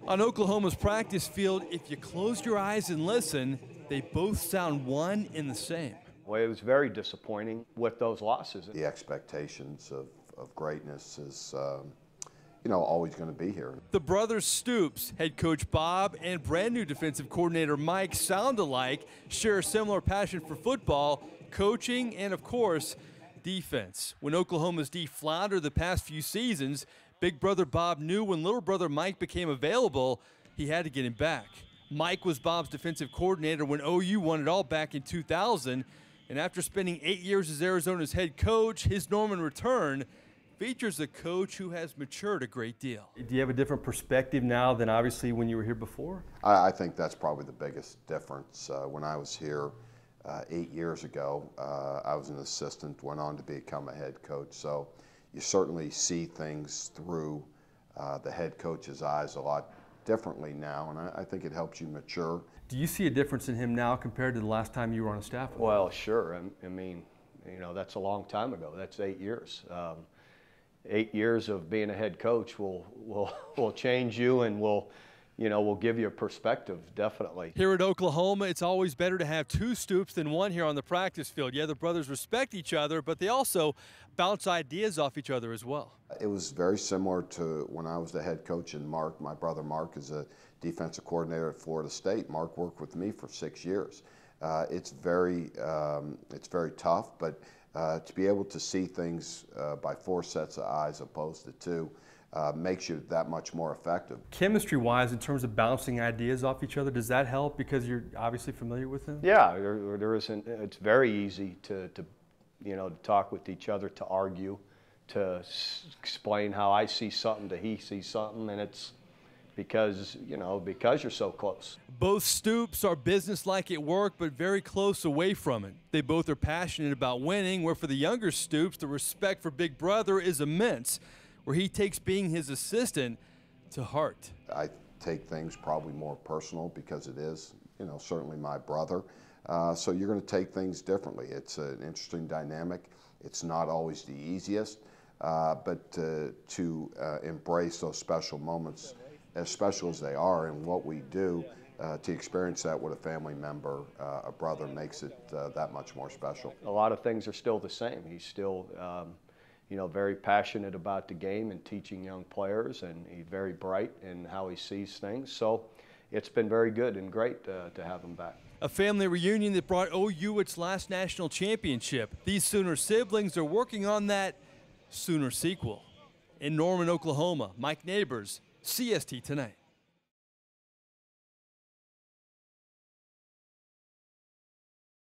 On Oklahoma's practice field, if you close your eyes and listen, they both sound one and the same. Well, it was very disappointing with those losses. The expectations of greatness is, always going to be here. The brothers Stoops, head coach Bob and brand new defensive coordinator Mike sound alike, share a similar passion for football, coaching, and of course, defense. When Oklahoma's D floundered the past few seasons, big brother Bob knew when little brother Mike became available, he had to get him back. Mike was Bob's defensive coordinator when OU won it all back in 2000, and after spending 8 years as Arizona's head coach, his Norman return features a coach who has matured a great deal. Do you have a different perspective now than obviously when you were here before? I think that's probably the biggest difference. When I was here 8 years ago, I was an assistant, went on to become a head coach. So you certainly see things through the head coach's eyes a lot differently now, and I think it helps you mature. Do you see a difference in him now compared to the last time you were on a staff? Well, sure. I mean, that's a long time ago. That's 8 years. 8 years of being a head coach will change you and will give you a perspective, definitely. Here at Oklahoma, it's always better to have two Stoops than one here on the practice field. Yeah, the brothers respect each other, but they also bounce ideas off each other as well. It was very similar to when I was the head coach, and Mark, my brother Mark, is a defensive coordinator at Florida State. Mark worked with me for 6 years. It's very tough, but to be able to see things by 4 sets of eyes opposed to 2 makes you that much more effective. Chemistry-wise, in terms of bouncing ideas off each other, does that help because you're obviously familiar with them? Yeah, there isn't. It's very easy to talk with each other, to argue, to explain how I see something to he sees something, and it's because you're so close. Both Stoops are businesslike at work, but very close away from it. They both are passionate about winning, where for the younger Stoops, the respect for Big Brother is immense, where he takes being his assistant to heart. I take things probably more personal because it is, certainly my brother. So you're going to take things differently. It's an interesting dynamic. It's not always the easiest, but to embrace those special moments, as special as they are, and what we do, to experience that with a family member, a brother, makes it that much more special. A lot of things are still the same. He's still very passionate about the game and teaching young players, and he's very bright in how he sees things. So it's been very good and great to have him back. A family reunion that brought OU its last national championship. These Sooner siblings are working on that Sooner sequel. In Norman, Oklahoma, Mike Neighbors, CST Tonight.